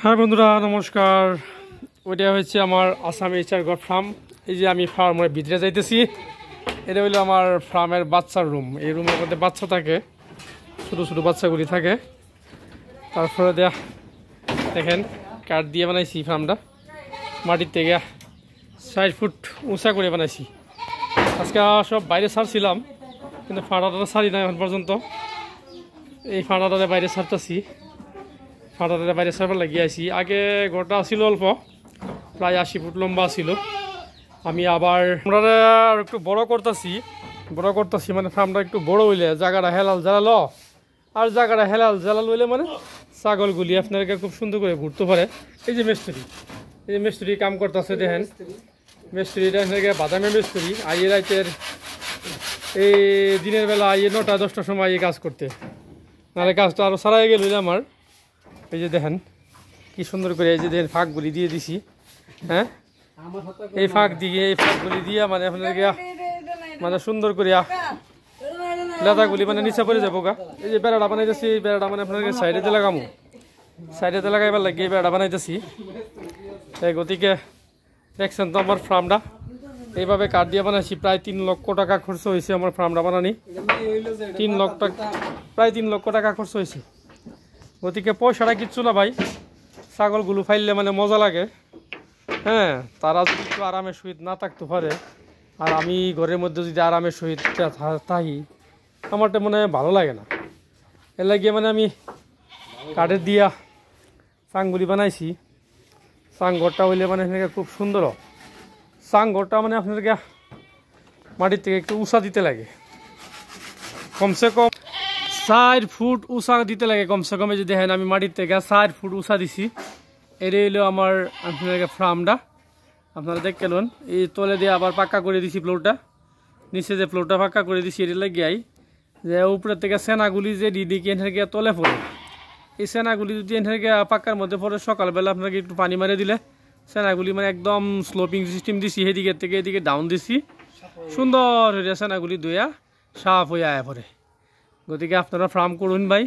হ্যাঁ বন্ধুরা নমস্কার। ওইটা হচ্ছে আমার আসামি চারগড় ফার্ম। এই যে আমি ফার্মের ভিতরে যাইতেছি, এটা হইলো আমার ফার্মের বাচ্চার রুম। এই রুমের মধ্যে বাচ্চা থাকে, ছোটো ছোটো বাচ্চাগুলি থাকে। তারপরে দেখেন কাঠ দিয়ে বানাইছি ফার্মটা, মাটির থেকে ৬০ ফুট উঁচা করে বানাইছি। আজকে সব বাইরে ছাড়ছিলাম, কিন্তু ফাঁড়াটা ছাড়ি না এখন পর্যন্ত। এই ফাঁড়াটাতে বাইরে ছাড়তেছি, ফাঁড়াটাতে বাইরে ছাড়বার লাগিয়ে আছি। আগে ঘরটা ছিল অল্প, প্রায় ৮০ ফুট লম্বা ছিল। আমি আবার আমরা একটু বড় করতেছি, মানে ফার্মটা একটু বড় হইলে জায়গাটা হেলাল জ্বালালো, আর জায়গাটা হেলাল জ্বালাল হইলে মানে ছাগলগুলি আপনাদেরকে খুব সুন্দর করে ঘুরতে পারে। এই যে মিস্ত্রি কাম করতেছে, দেখেন মিস্ত্রিটা আপনাকে বাদামে মিস্ত্রি আইয়ে রাইতের এই দিনের বেলা আইয়ে ৯টা ১০টার সময় আইয়ে কাজ করতে, নাহলে কাজটা আরও সারাই গেল আমার। এই যে দেখেন কি সুন্দর করে এই যে দেখেন ফাঁকগুলি দিয়ে দিছি। হ্যাঁ, এই ফাঁকগুলি দিয়ে মানে আপনাদেরকে মানে সুন্দর করে লেদাগুলি মানে নিচে পড়ে যাবো গা। এই যে বেড়াটা বানাইতেছি, এই বেড়াটা মানে আপনাদেরকে সাইডেতে লাগামো, সাইডেতে লাগাইবার লাগে এই বেড়াটা বানাইতেছি। এই গতিকে দেখছেন তো আমার ফার্মটা এইভাবে কাঠ দিয়ে বানাইছি। প্রায় ৩ লক্ষ টাকা খরচ হয়েছে আমার ফার্মটা বানানি। ৩ লক্ষ টাকা, প্রায় ৩ লক্ষ টাকা খরচ হয়েছে। গতিকে পয়সাটা কিচ্ছু না ভাই, ছাগলগুলো ফাইললে মানে মজা লাগে। হ্যাঁ, তারা যদি একটু আরামের সহিত না থাকতে পারে, আর আমি ঘরের মধ্যে যদি আরামের সহিত থাকি, আমারটা মনে হয় ভালো লাগে না। এর লাগিয়ে মানে আমি কাঠের দিয়া চাংগুলি বানাইছি। চাংঘরটা হইলে মানে আপনাকে খুব সুন্দর। চাংঘরটা মানে আপনাদেরকে মাটির থেকে একটু উঁচা দিতে লাগে, কমসে কম ৪ ফুট উঁচা দিতে লাগে কমসে কম। যদি দেখেন আমি মাটির থেকে ৪ ফুট উঁচা দিছি। এটাই হইলো আমার আপনাদেরকে ফার্মটা, আপনারা দেখে নেন। এই তলে দিয়ে আবার পাক্কা করে দিছি ফ্লোরটা, নিচে যে ফ্লোরটা পাক্কা করে দিছি এটা লাগিয়াই যে উপরের থেকে সেনাগুলি যে দিদিকে এনে তলে পড়ে, এই সেনাগুলি যদি এনে পাক্কার মধ্যে পড়ে, সকালবেলা আপনাকে একটু পানি মারে দিলে সেনাগুলি মানে একদম স্লোপিং সিস্টেম দিছি, সেদিকের থেকে এদিকে ডাউন দিছি, সুন্দর হয়ে সেনাগুলি ধুয়া সাফ হয়ে আয়া পড়ে। গতিকে আপনারা ফার্ম করুন ভাই,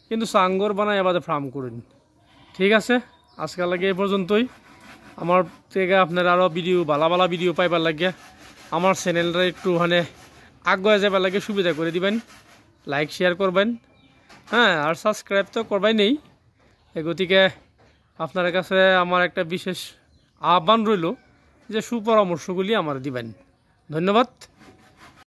কিন্তু চাংঘর বানাই আবার ফার্ম করুন। ঠিক আছে, আজকাল লাগে এই পর্যন্তই। আমার থেকে আপনারা আরও ভালো ভিডিও পাইবার লাগে আমার চ্যানেলটা একটু মানে আগে যাবার লাগে সুবিধা করে দিবেন, লাইক শেয়ার করবেন। হ্যাঁ, আর সাবস্ক্রাইব তো করবাই নেই। এই গতিকে আপনার কাছে আমার একটা বিশেষ আহ্বান রইল যে সুপরামর্শগুলি আমার দিবেন। ধন্যবাদ।